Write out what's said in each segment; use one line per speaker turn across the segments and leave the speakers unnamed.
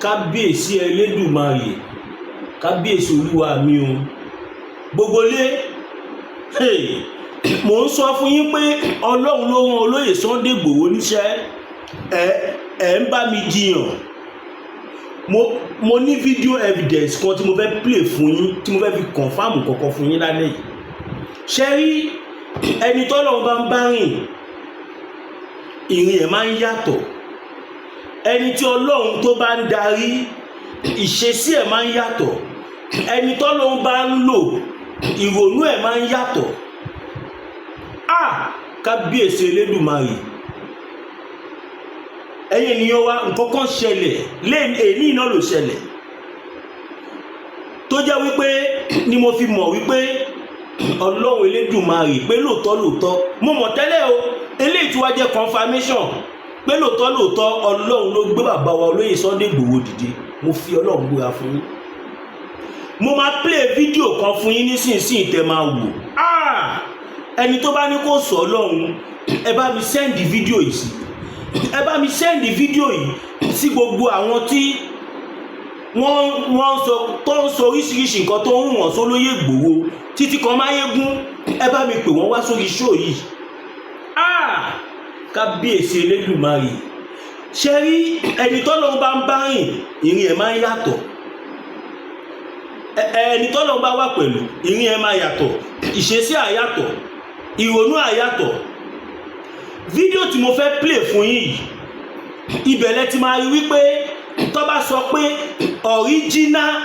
kábíyèsí Elédùmarè, kábíyèsí olúwa mi o. Gbogbo lé, mò ń sọ fún yín pé Ọlọ́run ló rán olóyè Sunday Igboho níṣẹ́. Ẹ ń bá mi jiyàn. Mo ní video evidence kan tí mo fẹ́ play fún yín, tí mo fẹ́ fi confirm kọ̀ọ̀kan fún yín lálẹ́ yìí. Ṣé rí ẹni tọ́lọ́run bá ń bá rìn, ìrìn ẹ̀ máa ń yàtọ̀. Ẹni tí Ọlọ́run tó bá ń darí, ìṣesí ẹ̀ máa ń yàtọ̀. Ẹni tọ́lọ́run bá ń lò, ìrònú ẹ̀ máa ń yàtọ̀. Kábíyèsí Elédùmarè, ẹ̀yin ènìyàn wa, nǹkan kan ṣẹlẹ̀ èyí náà ló ṣẹlẹ̀ tó jẹ́ wípé ni mo fi mọ̀ wípé Ọlọ́run Elédùmarè pé lóòótọ́ mo mọ̀ tẹ́lẹ̀ o, eléyìí tí wá jẹ́ confirmation pé lóòótọ́ Ọlọ́run ló gbé bàbá wa olóyè Sunday Igboho dìde. Mo fi Ọlọ́run búra fún yín. Mo máa play fídíò kan fún yín nísinsìnyí tẹ́ máa wò. Ẹni tó bá ní kó sọ Ọlọ́run, ẹ bá mi send fídíò yìí sí. Ẹ bá mi send fídíò yìí sí gbogbo àwọn tí wọ́n sọ oríṣiríṣi nǹkan tó ń wọ̀n sólóyè Igboho títí kan máyégún. Ẹ bá mi pè wọ́n wá sórí show yìí. Kábíyèsí Elédùmarè, ṣe rí ẹni tọ́lọ́run bá ń bá rìn, ìrìn ẹ̀ máa ń yàtọ̀. Ẹni tọ́lọ́run bá wà pẹ̀lú, ìrìn ẹ̀ máa yàtọ̀, ìṣesí àyàtọ̀, ìrònú àyàtọ̀. Fídíò tí mo fẹ́ play fún yín yìí, ibẹ̀lẹ̀ ti máa rí wípé tó bá sọ pé original,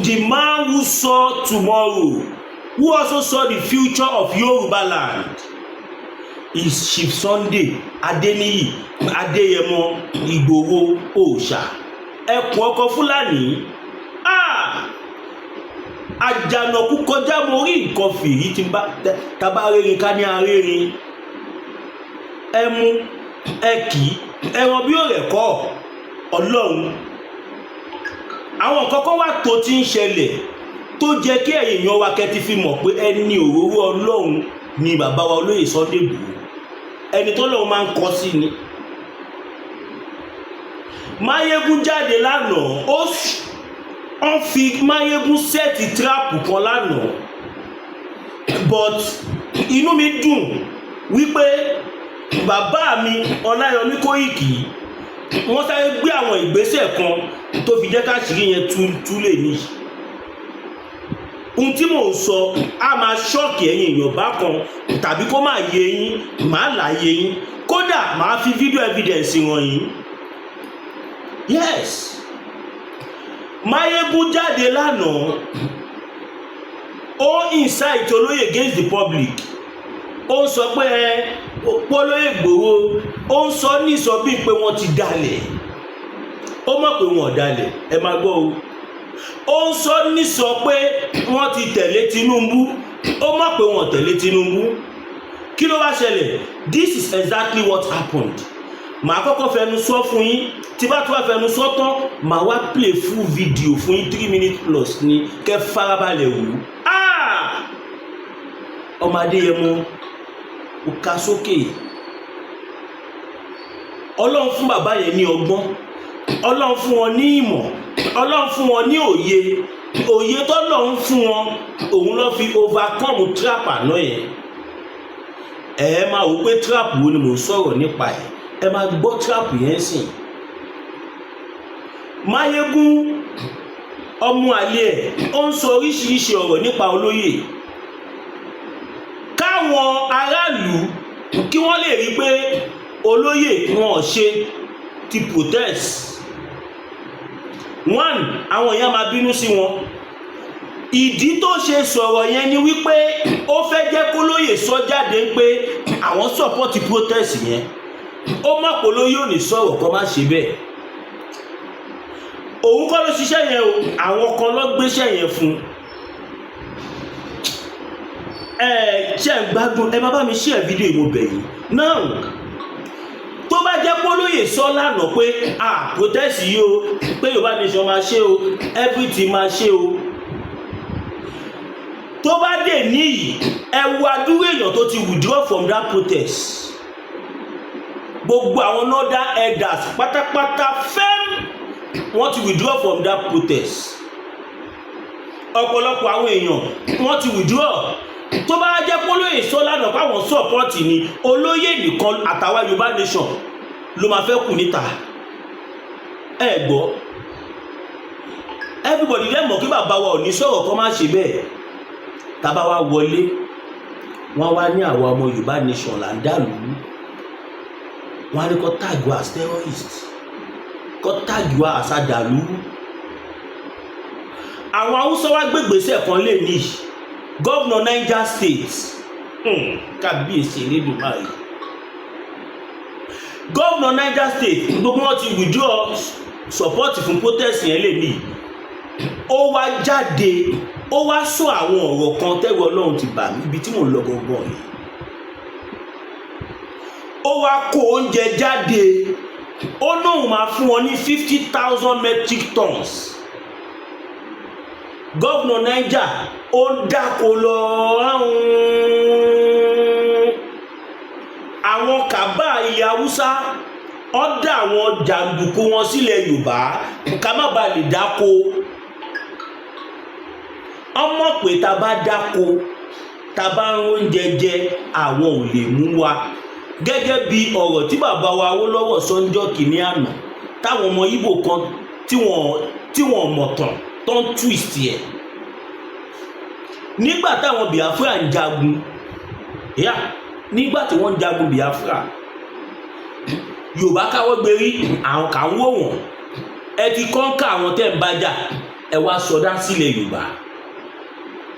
the man who saw tomorrow, who also saw the future of Yoruba land, is Chief Sunday Adeniyi Adeyemo Igboho Òòṣà, ẹkùn ọkọ Fúlàní. Àjànàkú kọjá mo rí nǹkan fìrí tí tàbá rérin ká ní arérin. Ẹmu ẹkì ẹran bí òrẹ̀ kọ́ Ọlọ́run. Àwọn nǹkan kan wà tó ti ń ṣẹlẹ̀ tó jẹ́ kí ẹ̀yin èèyàn wa kẹ́ ti fi mọ̀ pé ẹni òróró Ọlọ́run ni bàbá wa olóyè Sunday Igboho. Ẹni tó lọ́wọ́ máa ń kọ́ sí ni. Máyégún jáde lánàá, ó fi Máyégún sẹ́ẹ̀tì tíráàpù kan lánàá. But inú mi dùn wípé bàbá mi Ọláyọmí Kóìkì wọ́n sáré gbé àwọn ìgbésẹ̀ kan tó fi jẹ́ káṣírí yẹn tú lè ní. Ohun tí mò ń sọ á máa ṣọ́ọ̀kì ẹ̀yin èèyàn bákan tàbí kó máa yé yín, máa láyé yín, kódà máa fi video evidence hàn yín. Yes, Máyégún jáde lánàá, ó incite olóyè against the public. Ó ń sọ pé olóyè Igboho, ó ń sọ ní sọ bí pé wọ́n ti dalẹ̀. Ó mọ̀ pé wọ́n dalẹ̀, ẹ máa gbọ́ o. Ó ń sọ ní sọ pé wọ́n ti tẹ̀lé Tinubu, ó mọ̀ pé wọ́n tẹ̀lé Tinubu. Kí ló wá ṣẹlẹ̀? This is exactly what happened. Màá kọ́kọ́ fẹnu sọ fún yín, tí bá tó wá fẹnu sọ tán, màá wá play full video fún yín 3 minutes plus ní kẹ́ farabalẹ̀ wò. Ọmọ Adéyẹmọ ó ká sókè. Ọlọ́run fún bàbá yẹn ní ọgbọ́n, Ọlọ́run fún wọn ní ìmọ̀, Ọlọ́run fún wọn ní òye tọ́lọ́run fún wọn, òun ló fi overcome trap àná yẹn. Ẹ máa wò pé trap wo ni mò ń sọ̀rọ̀ nípa ẹ̀, ẹ máa gbọ́ trap yẹn sìn. Máyégún ọmọ àlè ẹ̀ ó ń sọ oríṣiríṣi ọ̀rọ̀ nípa olóyè, káwọn aráàlú kí wọ́n lè rí pé olóyè wọn ò ṣe ti protest. One, àwọn èèyàn máa bínú sí wọn. Ìdí tó ṣe sọ̀rọ̀ yẹn ni wípé ó fẹ́ jẹ́ kó lóyè sọ jáde pé àwọn support protest yẹn. Ó mọ̀ pé olóyè ò ní sọ̀rọ̀ kó má ṣe bẹ́ẹ̀. Òun kọ́ ló ṣiṣẹ́ yẹn o, àwọn kan ló gbéṣẹ́ yẹn fún. Ṣé ń gbádùn? Ẹ má bá mi share fídíò ìmọ̀ bẹ̀yìn. Now, tó bá jẹ́ pé olóyè sọ lánàá pé protest yìí o, pé Yorùbá nation máa ṣe o, everything máa ṣe o. Tó bá dé níyì, ẹ wo àdúrà èèyàn tó ti withdraw from that protest. gbogbo àwọn northern elders pátápátá fẹ́m wọ́n ti withdraw from that protest. Ọ̀pọ̀lọpọ̀ àwọn èèyàn wọ́n ti withdraw. Tó bá jẹ́ pé Olóyè sọ lánàá fáwọn support ni Olóyè nìkan àtàwọn Yorùbá nation ló máa fẹ́ kù níta. Ẹ gbọ́ everybody lè mọ̀ kí bàbá wa ò ní sọ̀rọ̀ kó má ṣe bẹ́ẹ̀. Tábà wá wọlé wọ́n wá ní àwọn ọmọ Yorùbá nation là ń dàlú. Wọ́n á ní kó tag wa as terrorist, kó tag wa as àdàlú. Àwọn Haúsá wá gbégbèsè kan lè ní Governor Niger State kábíyèsí Elédùmarè. Governor Niger State gbogbo wọn ti withdraw support fún protest yẹn lè ní. Ó wá jáde ó wá sọ àwọn ọ̀rọ̀ kan tẹ́wọ́ Ọlọ́run ti bà mí ibi tí mò ń lọ gbọ̀ngbọ̀n yìí. Ó wá kó oúnjẹ jáde ó lóun máa fún wọn ní 50,000 metric tons. Governor Niger ó dáko lọ àwọn kàbá ilẹ̀ Haúsá ó dá àwọn jàǹdùkú wọn sílẹ̀ Yorùbá ká má bàa lè dáko. Ọmọ pé tá bá dáko tá bá ń oúnjẹ jẹ àwọn ò lè mú wa gẹ́gẹ́ bí ọ̀rọ̀ tí bàbá wa Awólọ́wọ̀ sọ́njọ́ kìíní àná táwọn ọmọ Ìgbò kan tí wọ́n mọ̀ tán tó ń twist ẹ̀. Nígbà táwọn Biafra ń jagun nígbà tí wọ́n ń jagun Biafra Yorùbá káwọ́ gbérí àwọn kà ń wò wọ́n. Ẹ ti kọ́ńkà àwọn tẹ́ ń bájà ẹ wá sọdá sílẹ̀ Yorùbá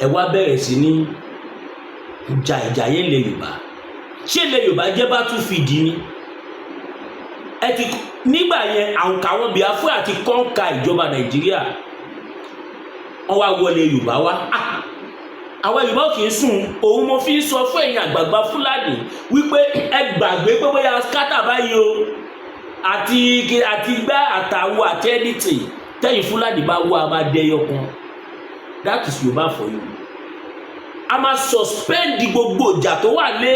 ẹ wá bẹ̀rẹ̀ sí ní jà ìjà yẹn lẹ̀ Yorùbá. Ṣé ilẹ̀ Yorùbá jẹ́ battlefield ni? Ẹ ti nígbà yẹn àwọn Biafra ti kọ́ńkà ìjọba Nàìjíríà wọ́n wá wọlé Yorùbá wá. Àwọn Yorùbá kì í sùn òun mo fi ń sọ fún ẹ̀yin àgbààgbà Fúlàní wípé ẹ gbàgbé pé bóyá scatter báyìí o àti gbá àtàwọn àti anything tẹ́yìn Fúlàní bá wọ a máa dẹyọ kan. That is Yorùbá for you. A máa suspend gbogbo ìjà tó wà lé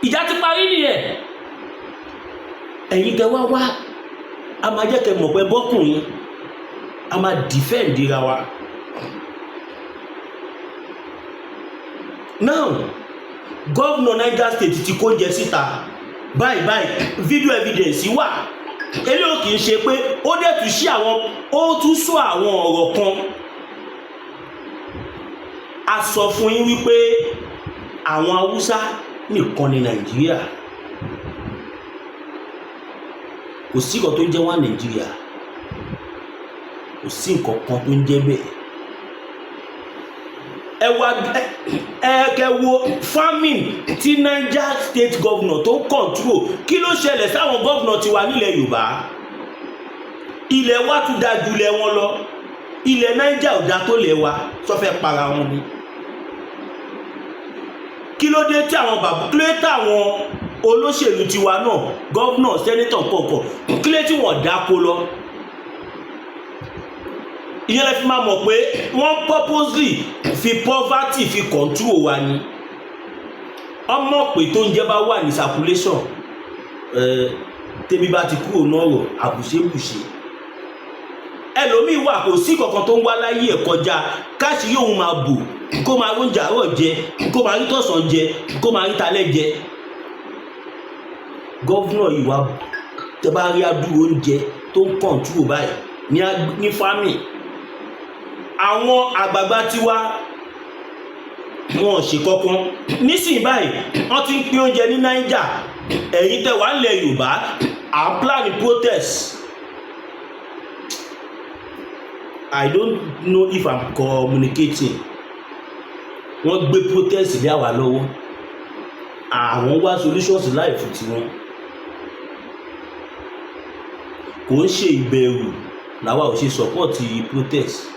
ìjà ti parí nìyẹn. Ẹ̀yin kẹ́ wá a máa jẹ́ kẹ́ mọ̀ pé bọ́kùnrin a máa defend ra wa. Now Governor Niger State ti kó jẹ síta báyìí video evidence wà. Eléyìí kì í ṣe pé ó dẹ̀ tún ṣe ó tún sọ àwọn ọ̀rọ̀ kan. A sọ fún yín wípé àwọn Haúsá nìkan ní Nàìjíríà. Kò sí nǹkan tó ń jẹ́ wá Nàìjíríà. Kò sí nǹkan kan tó ń jẹ́ bẹ́ẹ̀. Ẹ wo famine tí Niger State governor tó ń control. Kí ló ṣẹlẹ̀ sáwọn governor ti wà nílẹ̀ Yorùbá? Ilẹ̀ wa tún dáa jù ilẹ̀ wọn lọ. Ilẹ̀ Niger ò dá tó lẹ̀ wa sọ fẹ́ para wọn ni. Kí ló dé tí àwọn olóṣèlú tiwa náà governor senator kọ̀ọ̀kan kí lé tí wọ́n dáko lọ? Ìyẹn lè fi máa mọ̀ pé wọ́n purposely fi poverty fi control wa ni. Ọmọ pé tó ń jẹ́ bá wà ní circulation tẹ́bí bá ti kúrò náà rọ̀ àbùṣebùṣe. Ẹlòmíì wà kò sí kankan tó ń wá láyé ẹ̀ kọjá káṣí yóò máa bò kó máa róúnjẹ àárọ̀ jẹ kó máa rí tọ̀sán jẹ kó máa rí talẹ́ jẹ. Gọ́vnọ̀ yìí wá tẹ́ bá rí adúró oúnjẹ tó ń control báyìí ní family. Àwọn àgbààgbà tiwa wọn ṣe kankan nísìnyí báyìí wọ́n ti ń pín oúnjẹ ní Niger. Ẹ̀yin tẹ́ wà nílẹ̀ Yorùbá à plan protest. I don't know if I'm communicating. Wọ́n gbé protest lé àwa lọ́wọ́. Àwọn wá solutions life tiwọn. Kò ń ṣe ìbẹ̀rù làwa ò ṣe support protest.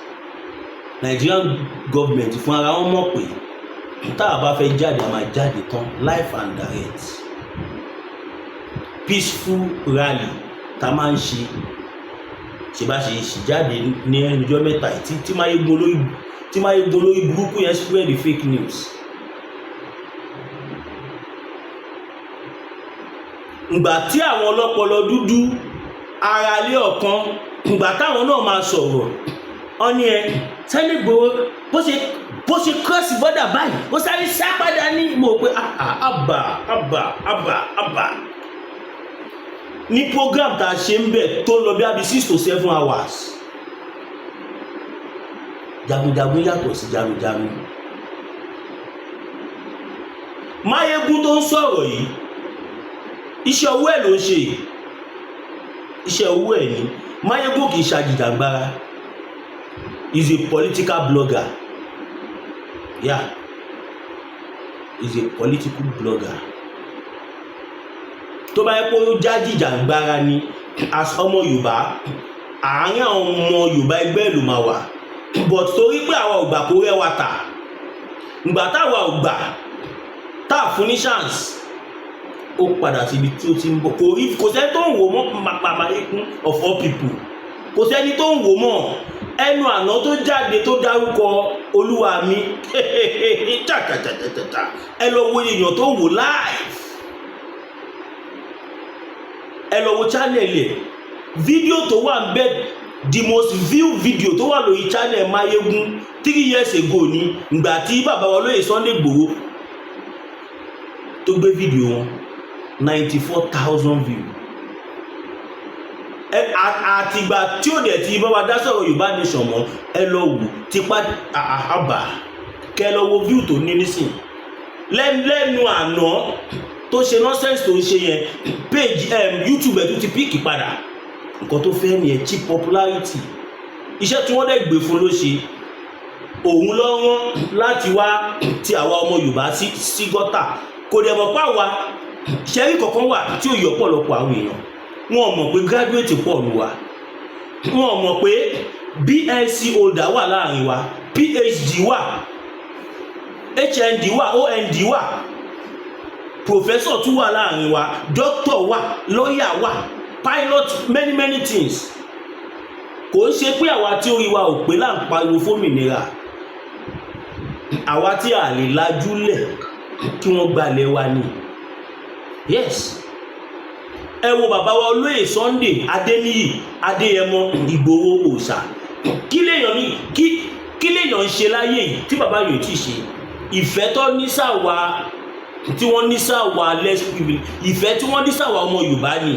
Nigerian government fún ara wọn mọ̀ pé tá a bá fẹ́ jáde a máa jáde tán life and direct. Peaceful rally tá máa ń ṣe bá ṣe jáde ní ẹnujọ́ mẹ́ta tí máa yé gbólórí burúkú yẹn spread the fake news. ìgbà tí àwọn ọlọ́pọlọ dúdú ara lé ọ̀kan ìgbà táwọn náà máa sọ̀rọ̀ wọ́n ní ẹ Sunday Igboho bó ṣe cross border báyìí ó sáré sá padà ní mo pé àbà ní program tá a ṣe ń bẹ̀ tó lọ bí i 6 to 7 hours jagunjagun yàtọ̀ sí jagunjagun. Máyégún tó ń sọ̀rọ̀ yìí iṣẹ́ owó ẹ̀ ló ń ṣe iṣẹ́ owó ẹ̀ ní Máyégún kì í ṣàjìjàgbara is a political blogger yeah is a political blogger tó bá yẹ pé ó jájìjàgbara ni as ọmọ Yorùbá àárín àwọn ọmọ Yorùbá ẹgbẹ́ ìlú máa wà but torí pé àwa ò gbà kó rẹwà tà ìgbà táwa ò gbà tá a fún ní chance ó padà síbi tí ó ti ń bọ̀ kò sẹ́ni tó ń wò mọ́ Máyégún of all people kò sẹ́ni tó ń wò mọ́ ẹnu àná tó jáde tó dárúkọ olúwa mi ẹ lọ wo èèyàn tó ń wò live ẹ lọ wo channel ẹ fídíò tó wà ń bẹ the most view video tó wà lórí channel Máyégún 3 years ago ni ìgbà tí bàbá wa Olóyè Sunday Igboho tó gbé fídíò wọn 94,000 view àtìgbà tí ó dẹ̀ ti bá wa dá sọ̀rọ̀ Yorùbá nation mọ́ ẹ lọ wò tipa àbà kẹ lọ wo view tó ní nísìn lẹ́nu àná tó ṣe nonsense tó ń ṣe yẹn page YouTube ẹ̀ tó ti píìkì padà nǹkan tó fẹ́ nìyẹn cheap popularity iṣẹ́ tí wọ́n dẹ̀ gbé fún ló ṣe òun lọ́wọ́n láti wá ti àwa ọmọ Yorùbá sí gọ́tà kò dẹ̀ mọ̀ pàwà ṣẹ́rí kọ̀ọ̀kan wà tí ó yọ ọ̀pọ̀lọpọ̀ àwọn èèyàn wọn mọ̀ pé graduate pọ̀ ní wa wọn mọ̀ pé BSc holder wà láàrin wa PhD wà HND wà OND wà professor tún wà láàrin wa doctor wà lawyer wà pilot many things kò ń ṣe pé àwa tí orí wa ò pé là ń pariwo fómìnira àwa tí a lè lajúlẹ̀ kí wọ́n gbalẹ̀ wa ni yes ẹ wo bàbá wa Olóyè Sunday Adéníyì Adéyẹmọ Ìgbòho òòṣà kí lèèyàn ń ṣe láyé yìí tí bàbá yóò ti ṣe ìfẹ́ tó ní sáwà tí wọ́n ní sáwà less privilege ìfẹ́ tí wọ́n ní sáwà ọmọ Yorùbá ni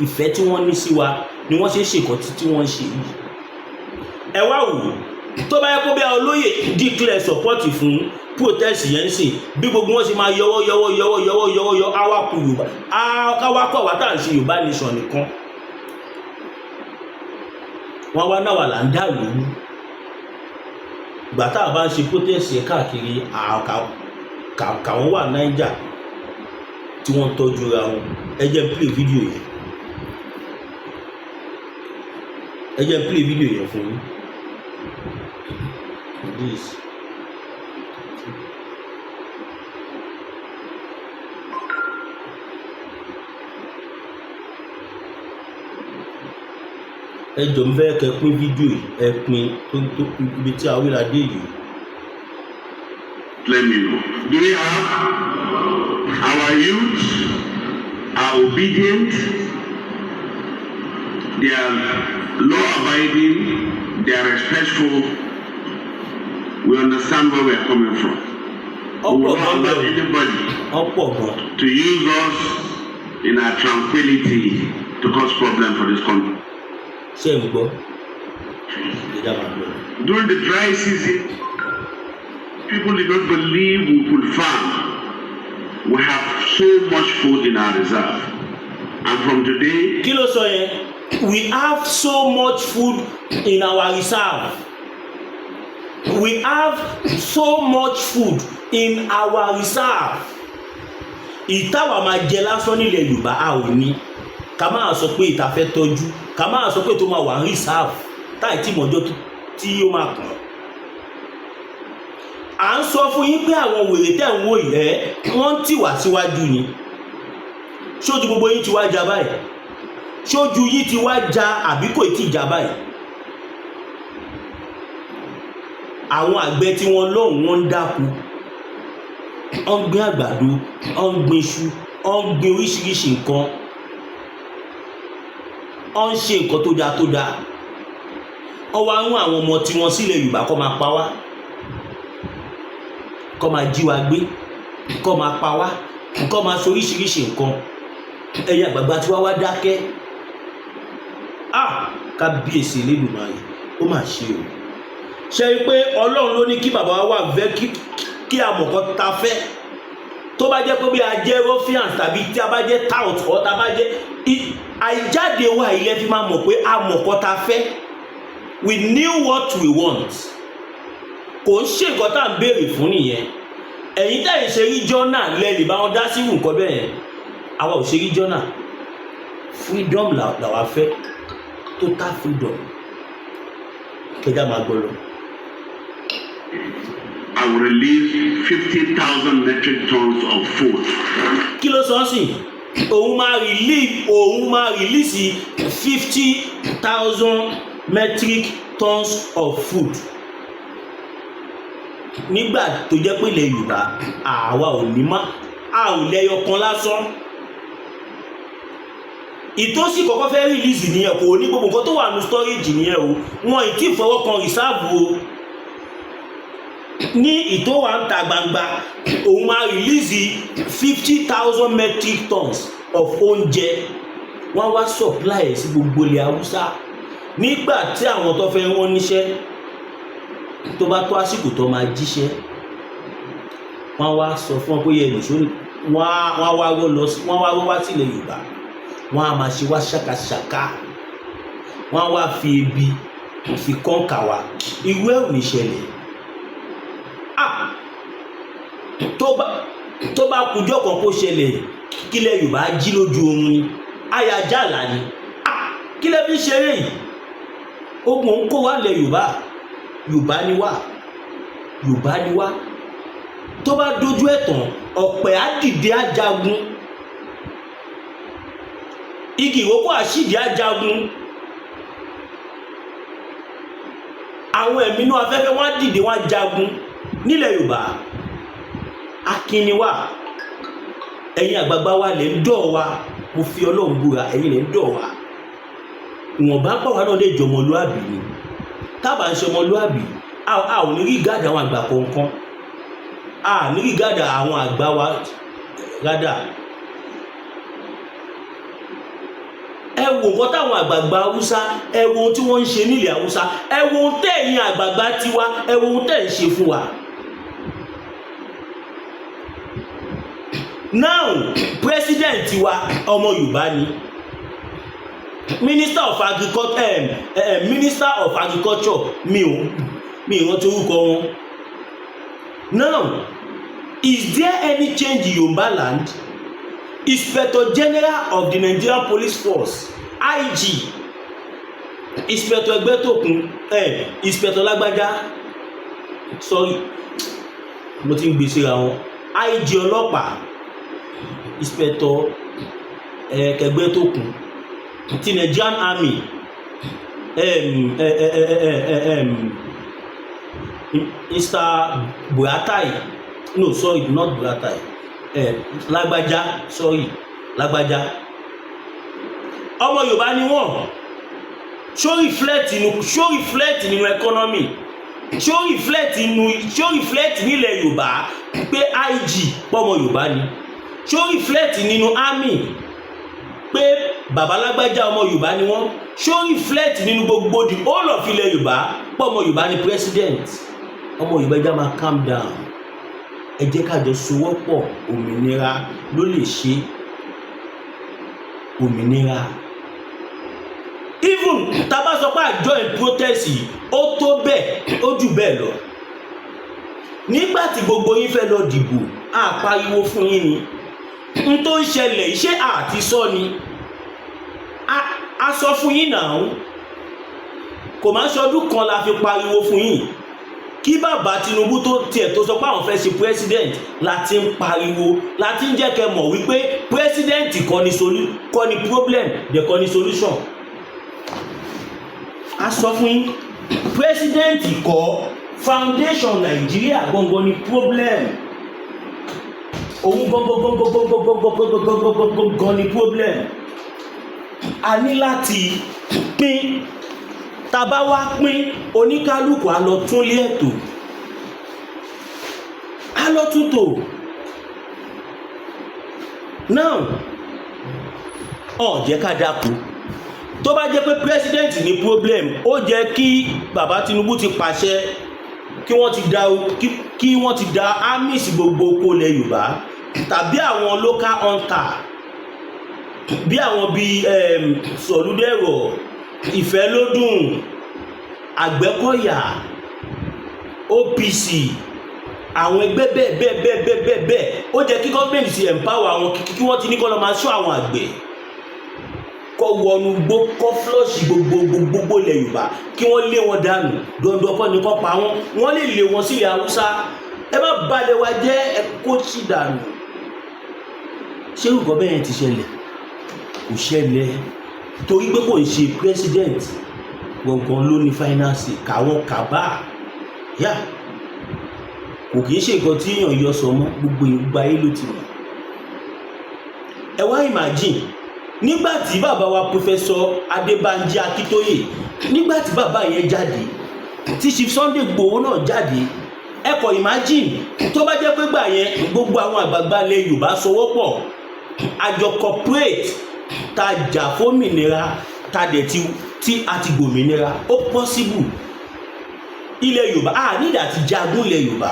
ìfẹ́ tí wọ́n ní sí wa ni wọ́n ṣe ń ṣe nǹkan tí wọ́n ń ṣe yìí ẹ wá wò tó bá yẹ kó bí i Olóyè declare support fún protest yẹn sìn bí gbogbo wọn ṣe máa yọwọ́ awakọ̀ Yorùbá awakọ̀ àwa tá à ń ṣe Yorùbá nation nìkan wọn wá náà wà là ń dà lóru ìgbà tá a bá ń ṣe protest yẹn káàkiri kàwọn wà Naija tí wọ́n tọ́jú ra wọn ẹ jẹ́ play video yẹn fún yín this. Ẹ jọ̀ọ́ ń fẹ́ kẹ́ pín fídíò yìí ẹ pín tó ibi tí a wíra dé yìí.
Let me know. Do we have our youth are obedient, they are law-abiding, they are respectful, we understand where we are coming from. We will not allow anybody to use us in our tranquility to cause problem for this country. During the dry season, people did not believe we could farm. We have so much food in our reserve. And from today,
we have so much food in our reserve. We have so much food in our reserve. Ìtawà máa jẹ lásán nílẹ̀ Yorùbá a ò ní. Ká máa sọ pé ìta fẹ́ tọ́jú. Ká máa sọ pé tó máa wà ní reserve. Táì tí mọ̀jọ́ tí ó máa kàn. À ń sọ fún yín pé àwọn wèrè tẹ́ ń wò yìí wọ́n tì wá síwájú ni. Ṣojú gbogbo yín ti wá jà báyìí. Ṣojú yín ti wá jà àbí kò tí ì jà báyìí. Àwọn àgbẹ̀ tí wọ́n lọ́hùn wọ́n ń dáko wọ́n ń gbin àgbàdo wọ́n ń gbin iṣu wọ́n ń gbin oríṣiríṣi nǹkan, wọ́n ń ṣe nǹkan tó dáa, wọ́n wá rún àwọn ọmọ tí wọ́n sílẹ̀ Yorùbá kó máa pa wá, kó máa jí wa gbé, kó máa pa wá, kó máa ṣe oríṣiríṣi nǹkan. Ẹ̀yin àgbààgbà tí wá dákẹ́. Kábíyèsí Elédùmarè, ó mà ṣe o. Ṣé rí pé Ọlọ́run ló ní kí bàbá wa wà fẹ́ kí a mọ̀ kọ́ ta fẹ́. Tó bá jẹ́ pé bí a jẹ́ ruffians tàbí tí a bá jẹ́ tout ọ̀ tá bá jẹ́ àìjáde wa ilẹ̀ fi máa mọ̀ pé a mọ̀ kọ́ ta fẹ́. We knew what we want. Kò ń ṣe nǹkan tá à ń béèrè fún nìyẹn. Ẹ̀yin tẹ̀yìn ṣe rí jọ́nà lẹ́lẹ̀ bá wọn dá sí nǹkan bẹ́ẹ̀ yẹn. Àwa ò ṣe rí jọ́nà. Freedom làwa fẹ́. Total freedom. Kẹjá máa gbọ́ lọ.
I will release 50,000 metric tons of food.
Kí ló sọ sí? Òun máa release 50,000 metric tons of food. Nígbà tó jẹ́ pé ilẹ̀ Yorùbá àwa ò ní má, a ò lẹ́yọ kan lásán. Ìtòsí kọ́kọ́ fẹ́ release nìyẹn, kò ní gbogbo nǹkan tó wà ní storage nìyẹn o. Wọn ì tí fọwọ́ kan reserve o. Ní ìtòwà ń ta gbangba, òun máa release 50,000 metric tons of oúnjẹ. Wọ́n wá supply ẹ̀ sí gbogbo ilẹ̀ Haúsá. Nígbà tí àwọn tó fẹ́ wọ́n níṣẹ́ tó bá tó àsìkò tó máa jíṣẹ́, wọ́n wá sọ fún ọ pé yẹ nìṣó wọ́n wá rọ́ wá sílẹ̀ Yorùbá. Wọ́n á máa ṣe wá ṣàkàṣàkà, wọ́n á wá fi ebi fi kọ́ńkà wá. Irú ẹ̀ ò ní ṣẹlẹ̀. Tó bá kújọ́ kan kó ṣẹlẹ̀ kílẹ̀ Yorùbá jí lójú oorun ni, ayájàlá ni. Kílẹ̀ fi ṣeré yìí? Ogun ń kó wá lẹ̀ Yorùbá ni wá. Tó bá dojú ẹ̀tàn, ọ̀pẹ̀ á dìde ajagun. Igi ìrókò àṣìdí ajagun. Àwọn ẹ̀mí inú afẹ́fẹ́ wọ́n á dìde wọ́n á jagun nílẹ̀ Yorùbá. Akin ni wá. Ẹ̀yin àgbààgbà wa lè ń dọ̀ wa. Mo fi Ọlọ́run búra, ẹ̀yin lè ń dọ̀ wa. Ìwọ̀nba pọ̀ wá náà lè jọ ọmọlúàbí ni. Tábà ń ṣe ọmọlúàbí, a ò ní rí gàdà àwọn àgbà kọ̀ọ̀kan. A ní rí gàdà àwọn àgbà wa gàdà. Ẹ wo nǹkan táwọn àgbààgbà Haúsá, ẹ wo ohun tí wọ́n ń ṣe nílẹ̀ Haúsá, ẹ wo ohun tẹ̀yin àgbààgbà tiwa, ẹ wo ohun tẹ̀ ń ṣe fún wa. Now president wa ọmọ Yorùbá ni. Minister of Agriculture mi rántí orúkọ wọn. Now is there any change in Yorùbá land? Inspector General of the Nigerian Police Force, IG, Inspector Egbetokun, Inspector Lágbájá, sorry, mo ti ń gbé síra wọn. IG ọlọ́pàá, Inspector Egbetokun, ti Nigerian Army, Mr. Buratai, no sorry, not Buratai. Lágbájá, sorry, Lágbájá. Ọmọ Yorùbá ni wọ́n. Show reflect nínú economy. Show reflect nílẹ̀ Yorùbá pé IG pọ́mọ Yorùbá ni. Show reflect nínú army pé bàbá Lágbájá ọmọ Yorùbá ni wọ́n. Show reflect nínú gbogbo the whole of ilẹ̀ Yorùbá pọ́mọ Yorùbá ni president. Ọmọ Yorùbá já máa calm down. Ẹ jẹ́ ká jọ sowọ́pọ̀, òmìnira ló lè ṣe. Òmìnira. Even tá bá sọ pé join protest yìí, ó tó bẹ́ẹ̀, ó jù bẹ́ẹ̀ lọ. Nígbà tí gbogbo yín fẹ́ lọ dìbò, a pariwo fún yín ni. N tó ń ṣẹlẹ̀ iṣẹ́ àti sọ ni. A sọ fún yín náà. Kò máa ṣọdún kan la fi pariwo fún yín. Kí bàbá Tinubu tó tiẹ̀ tó sọ pé àwọn fẹ́ ṣe president, láti ń pariwo, láti ń jẹ́ kẹ́ mọ̀ wípé president kọ́ ni problem, dẹ̀ kọ́ ni solution. A sọ fún yín, president kọ́, foundation Nàìjíríà gbọ̀ngàn ni problem. òun gangan ni problem. A ní láti pín, tá bá wá pín oníkálùkù á lọ tún lé ètò, á lọ tún tò. Now jẹ́ ká dákú. Tó bá jẹ́ pé president ní problem, ó jẹ́ kí bàbá Tinubu ti pàṣẹ kí wọ́n ti da armies gbogbo oko ilẹ̀ Yorùbá, tàbí àwọn local hunter bí àwọn bíi Sọ̀lúdẹ̀rọ̀, Ìfẹ́lódùn, Àgbẹ̀kọ̀yà, OPC, àwọn ẹgbẹ́ bẹ́ẹ̀ ó jẹ́ kí gọ́ọ̀mẹ̀ntì ti empower àwọn kí wọ́n ti ní kọ́ lọ máa ṣọ́ àwọn àgbẹ̀, kọ́ wọnú gbó, kọ́ flush gbogbo ilẹ̀ Yorùbá, kí wọ́n lé wọn dànù. Dandan kọ́ ni kọ́ pa wọ́n lè lé wọn sílẹ̀ Haúsá. Ẹ má balẹ̀ wa jẹ́, ẹ kó sí dànù. Ṣé nǹkan bẹ́ẹ̀ ti ṣẹlẹ̀? Kò ṣẹlẹ̀, torí pé kò ń ṣe president gbọ̀ngàn ló ní finance káwọn kàbá yá. Kò kìí ṣe nǹkan tí èèyàn yọ sọ mọ́, gbogbo ìgbà ayé ló ti mọ̀. Ẹ wá imagine nígbàtí bàbá wa Professor Adébánjí Akíntóyè, nígbàtí bàbá yẹn jáde, tí Chief Sunday Igboho náà jáde, ẹ kò imagine tó bá jẹ́ pé gbà yẹn gbogbo àwọn àgbààgbà ilẹ̀ Yorùbá sowọ́pọ̀, àjọ corporate tá jà fómìnira, tá dẹ̀ tí a ti gbòmìnira, ó possible. Ilẹ̀ Yorùbá nídà ti jagun ilẹ̀ Yorùbá.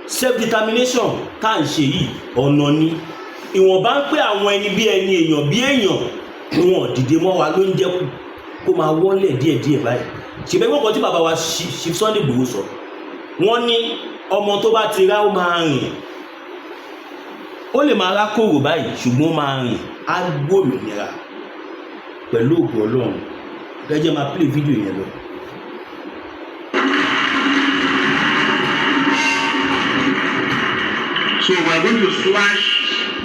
Self determination tá ń ṣe yìí ọ̀nà ni. Ìwọ̀nba ń pé àwọn ẹni bí ẹni, èèyàn bí èèyàn, wọn dìde mọ́ wa ló ń jẹ́ kó máa wọ́lẹ̀ díẹ̀díẹ̀ báyìí. Ṣèbẹ́ gbọ́kàn tí bàbá wa Chief Sunday Igboho sọ, wọ́n ní ọmọ tó bá ti rá ó máa rìn, ó lè máa rákòrò báyìí ṣùgbọ́n ó máa rìn, á gbòmìnira pẹ̀lú ògo Ọlọ́run. Gẹ́gẹ́ máa play fídíò yẹn lọ.
So we are going to slash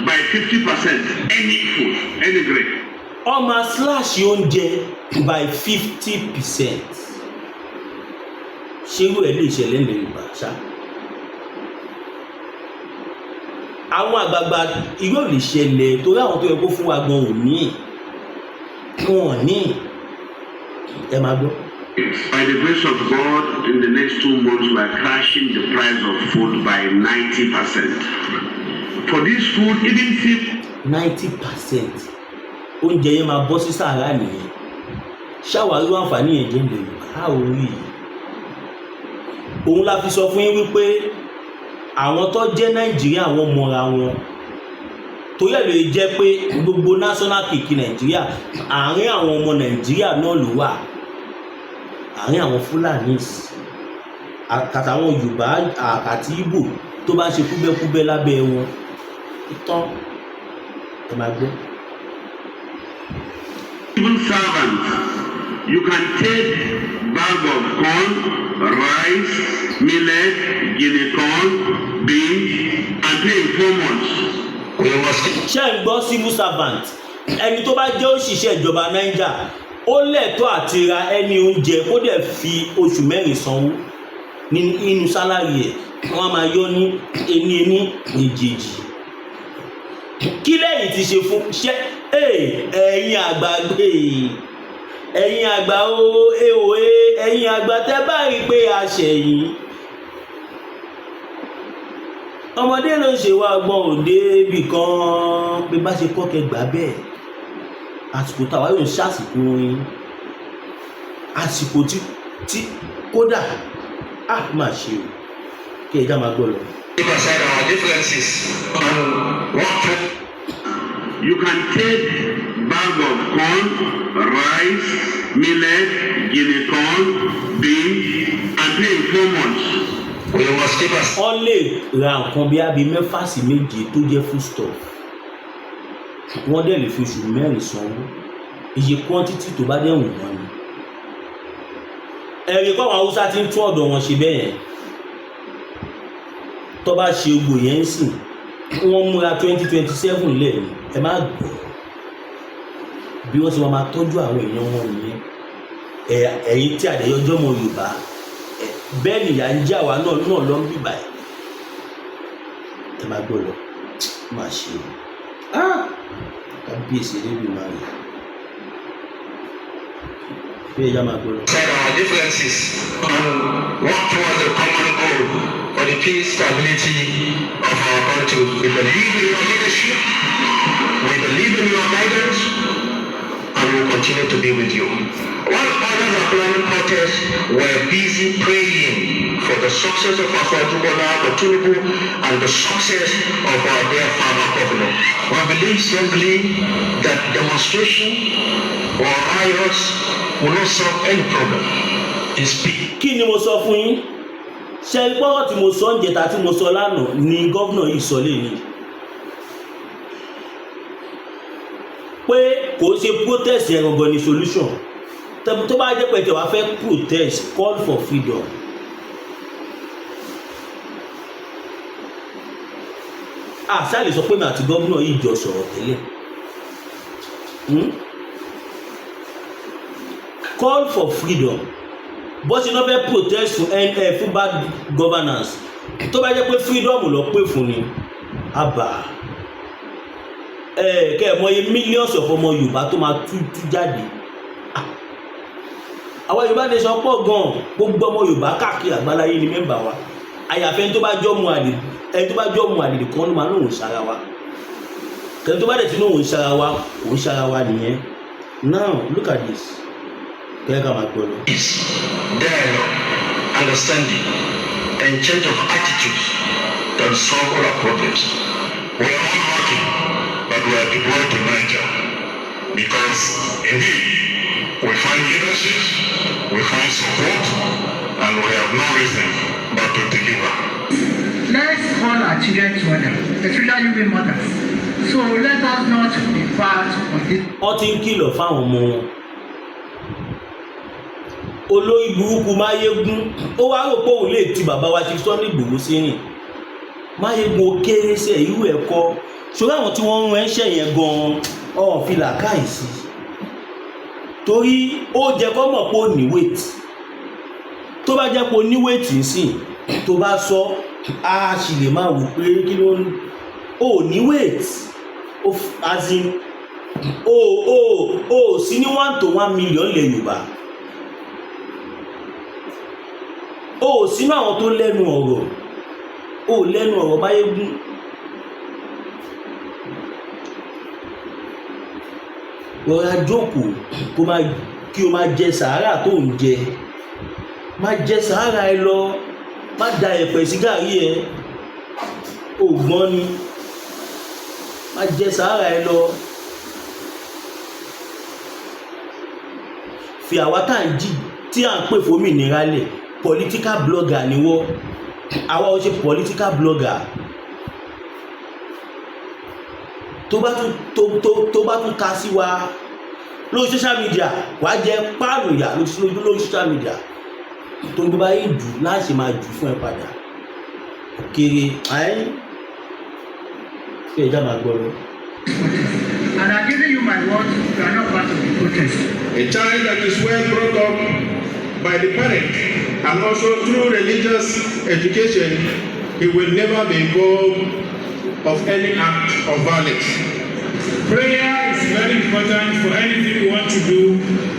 by 50% any food, any grain.
Máa slash oúnjẹ by 50%. Ṣé irú ẹ̀ lè ṣẹlẹ̀ ní Yorùbá ṣá? Àwọn àgbààgbà irú ò lè ṣẹlẹ̀ torí àwọn tó yẹ kó fún wa gan ò ní. Wọn ò ní. Ẹ máa gbọ́.
By the grace of God, in the next 2 months, we are crashing the price of food by 90%. For this food, even if
90%, oúnjẹ yẹn máa bọ́ sí sàárà nìyẹn. Ṣáwàá ló àǹfààní yẹn jẹ́ ńlẹ̀ Yorùbá ò rí. Òun la fi sọ fún yín wípé àwọn tó jẹ́ Nàìjíríà wọ́n mọra wọn. Torí ẹ̀ ló jẹ́ pé gbogbo national cake Nàìjíríà, àárín àwọn ọmọ Nàìjíríà náà ló wà. Àárín àwọn Fúlàní àtàwọn Yorùbá àti Ìgbò tó bá ṣe kúbẹ́kúbẹ́ lábẹ́ wọn tán. Ẹ máa gbọ́.
even servants, you can take bag of corn, rice, millet, guinea corn, beans, and pay in 4 months.
Ṣé ń gbọ́ civil servant? Ẹni tó bá jẹ́ òṣìṣẹ́ ìjọba Niger, ó lẹ́tọ̀ọ́ àti ra ẹni oúnjẹ kó dẹ̀ fi oṣù 4 sanwó nínú sálárì ẹ̀. Wọ́n á máa yọ ní ení èjèèjì. Kí lẹ́yìn ti ṣe fún ṣẹ́ ẹ̀yin àgbà ẹ̀yin àgbà ẹ̀yin àgbà tẹ́ bá rí pé a ṣẹ̀yìn. Ọmọdé ló ṣe wá gbọ́n òde ibì kan pé bá ṣe kọ́kẹ́ gbà bẹ́ẹ̀. Àsìkò táwa yóò ṣàsìkò orin, àsìkò tí kódà máa ṣe o kí ẹja máa gbọ́ lọ.
You can take bag of corn, rice, millet, guinea corn, beans, and pay in 4 months.
Wọ́n lè ra nǹkan bí abi 6 sí 7 tó jẹ́ foodstuff. Wọ́n dẹ̀ lè fi oṣù 4 sanwó. Iye quantity tó bá dẹ̀ wù wọ́n ni. Ẹ̀rí kọ́ àwọn Haúsá ti ń tún ọ̀dọ̀ wọn ṣe bẹ́ẹ̀ yẹn. Tó bá ṣe ogbò yẹn sìn, wọ́n múra 2027 lẹ̀ ní. Ẹ má gbọ́ bí wọ́n ṣe máa tọ́jú àwọn èèyàn wọn nìyẹn. Ẹ̀yin tí àdéyọjọ́ mọ Yorùbá, bẹ́ẹ̀ nìyà ń jẹ́ àwa náà lọ ń bì báyìí. ẹ máa gbọ́ lọ máa ṣe kábíyèsí lébi máa rè bí ẹja máa gbọ́ lọ.
Our differences and work towards a common goal for the peace stability of our country. We believe in your leadership, we believe in your guidance, and we will continue to be with you. While others are planning protests, we're busy praying for the success of our Tinubu and the success of our dear farmer governor. We believe strongly that demonstration or riots will not solve any problem.
Kí ni mo sọ fún yín? Ṣé gbọ́dọ̀ tí mo sọ ń jẹta tí mo sọ lánàá ni gómìnà yìí sọ lẹ́yìn pé kò ṣe protest yẹn gangan ni solution. Tó bá jẹ́ pé tẹ̀wá fẹ́ protest call for freedom. Ṣáà lè sọ pé mi àti gómìnà yìí jọ sọ̀rọ̀ tẹ́lẹ̀. Call for freedom. Bó ṣe náà fẹ́ protest fún bad governance. Tó bá jẹ́ pé freedom lọ pé fún ni àbá kẹ́ ẹ̀ mọye millions of ọmọ Yorùbá tó máa tú jáde. Àwọn Yorùbá nation pọ̀ gan-an, gbogbo ọmọ Yorùbá káàkiri àgbáláyé ni mẹ́mbà wa. Àyàfẹ́ ẹni tó bá jọ́ mu àlè kan ló máa lóhùn sára wa. Kẹ́ni tó bá dẹ̀ tí lóhùn sára wa òun sára wa nìyẹn. Now look at this. Kẹ́kẹ́ ká máa gbọ́ lọ.
Dialogue, understanding, and change of attitudes can solve all our problems. We are all working, but we are deployed to Niger because indeed we find leadership, we find support, and we have no reason but to deliver.
Let's call our children to order, especially women mothers. So let us not be part of this.
Wọ́n ti ń kìlọ̀ fáwọn ọmọ wọn. Olórí burúkú Máyégún ó wá rò pé òun lè ti bàbá wa ti Sunday Igboho sí rìn. Máyégún ó kéré sí irú ẹ̀kọ́ ṣùgbọ́n àwọn tí wọ́n ń rán ẹ̀ṣẹ̀ yẹn gan-an ọ̀hún fi làákàyè sí torí ó jẹ́ kó mọ̀ pé ó ní weight tó bá jẹ́ pé ó ní weight nsìn tó bá sọ á sì lè máa wò pé kí ló ń ó ní weight as in ó sí ní 1 to 1 million lẹ̀ Yorùbá ó sínú àwọn tó lẹ́nu ọ̀rọ̀ ó lẹ́nu ọ̀rọ̀ Máyégún. Rọra jókòó kí o máa jẹ sàárà tó ń jẹ má jẹ sàárà ẹ lọ má da ẹ̀pẹ̀ sí gàrí ẹ ògbọ́n ni má jẹ sàárà ẹ lọ fi àwa tá à ń jí tí à ń pè fómìnira lẹ̀ political blogger ni wọ́n àwa ò ṣe political blogger tó bá tún ta sí wa lórí social media wàá jẹ páànù ìyà lórí social media tó ń bá yìí jù láti máa jù fún ẹ padà kéré ayé kí ẹja máa gbọ́ lọ.
And I'm giving you my word, you are not part of the protest.
A child that is well brought up by the parent and also through religious education, he will never be involved of any act of violence.
Prayer is very important for anything you want to do.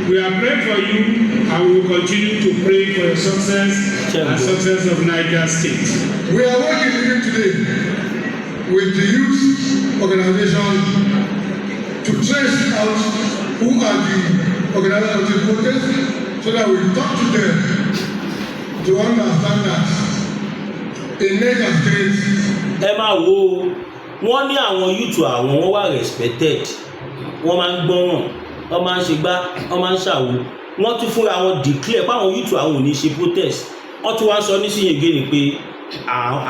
We are praying for you and we will continue to pray for your success and success of Niger State.
We are working even today with the youth organization to trace out who are the organizers of the protest so that we talk to them to understand that in Niger State.
Ẹ máa wo wọ́n ní àwọn YouTube àwọn wọ́n wà respected wọ́n máa ń gbọ́ràn wọ́n máa ń ṣe gbá wọ́n máa ń ṣàwo wọ́n tún fúnra wọn declare pé àwọn YouTube àwọn ò ní ṣe protest wọ́n tún wá sọ nísìnyí ni pé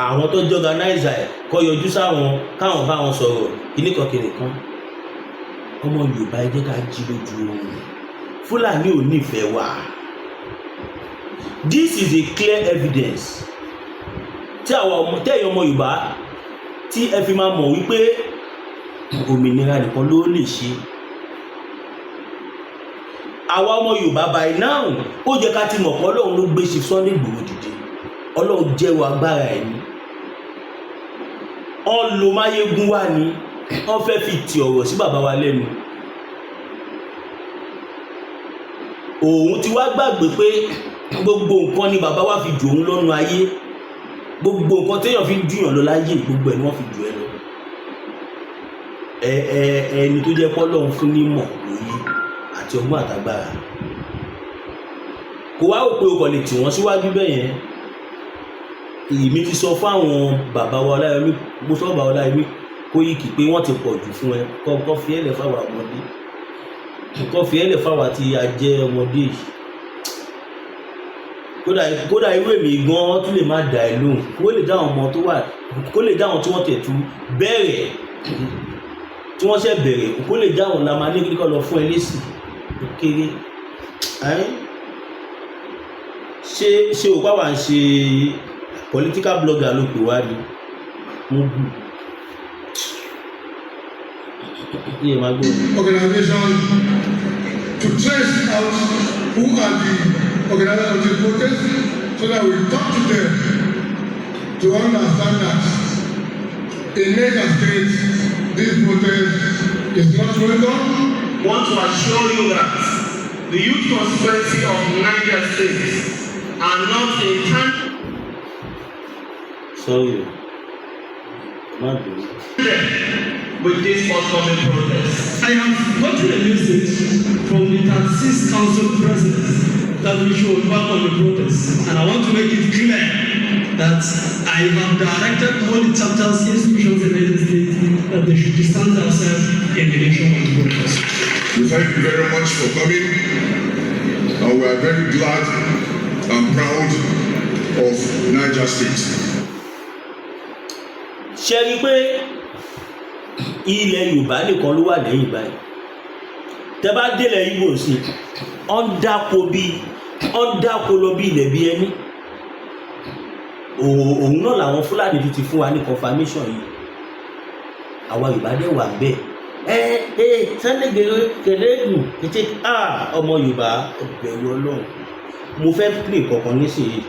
àwọn tó jẹ́ organizer ẹ̀ kọ́ yọjú sáwọn káwọn bá wọn sọ̀rọ̀ kìnnìkan ọmọ Yorùbá ẹ jẹ́ ká jí lójú oorun Fúlàní ò nífẹ̀ẹ́ wa this is a clear evidence tí tẹ́yìn ọmọ Yorùbá tí ẹ fi máa mọ̀ wípé òmìnira nìkan ló lè ṣe àwa ọmọ Yorùbá by now ó jẹ́ ká ti mọ̀ pé Ọlọ́run ló gbé Sunday Igboho dìde Ọlọ́run jẹ́wọ́ agbára ẹ̀ ní wọ́n lo máyégún wá ní wọ́n fẹ́ fi ti ọ̀rọ̀ sí bàbá wa lẹ́nu. Òun ti wá gbàgbé pé gbogbo nǹkan ni bàbá wa fi jù òun lọ́nu ayé, gbogbo nǹkan téèyàn fi ń jùyàn lọ láyé gbogbo ẹ̀ ni wọ́n fi jù ẹ lọ. Ẹni tó jẹ́ pọ́lọ́run fún nímọ̀ òye àti ọgbọ́n àtàgbàrà kò wá rò pé o kò lè tì wọ́n síwájú bẹ́ẹ̀ yẹn. Èmi ti sọ fáwọn bàbá wa Ọláyọmí, mo sọ bàbá Ọláyọmí Kóyìkí pé wọ́n ti pọ̀ jù fún ẹ, kọ́ fi ẹ̀lẹ̀ fáwọn ọmọdé, kọ́ fi ẹ̀lẹ̀ fáwọn àti ajẹ́ ọmọdé yìí. Kódà irú èmi gan tún lè má dà ẹ́ lóhùn, kó lè dá àwọn ọmọ tó wà, kó lè dá àwọn tí wọ́n tẹ̀tú bẹ̀rẹ̀, tí wọ́n ṣẹ̀ bẹ̀rẹ̀, kó lè dá àwọn lamá ní kíkọ́ lọ fún ẹ lésì kéré. Ṣé o pa wà ń ṣe political blogger ló pè wá ní mo bù yẹ máa gbọ́.
Organization to trace out who are the organizers of the protest so that we talk to them to understand that in Niger State this protest is not welcome.
Want to assure you that the youth conspiracy of Niger State are not intended with this forthcoming protest.
I have gotten a message from the 36 council presidents that we should work on the protest, and I want to make it clear that I have directed all the chapters, institutions in the state that they should distance themselves in the nation of the protest.
We thank you very much for coming, and we are very glad and proud of Niger State.
Ṣé rí pé ilẹ̀ Yorùbá nìkan ló wà lẹ́yìn báyìí? Tẹ́ bá délẹ̀ Ìgbò sí ọ́n dáko lọ bí ilẹ̀ bí ẹni. Òun náà làwọn Fúlàní ti fún wa ní confirmation yìí. Àwa Yorùbá dẹ̀ wà bẹ́ẹ̀. Sunday kẹlẹ́gùn ọmọ Yorùbá ẹgbẹ̀rún Ọlọ́run. Mo fẹ́ pè kankan nísìnyí.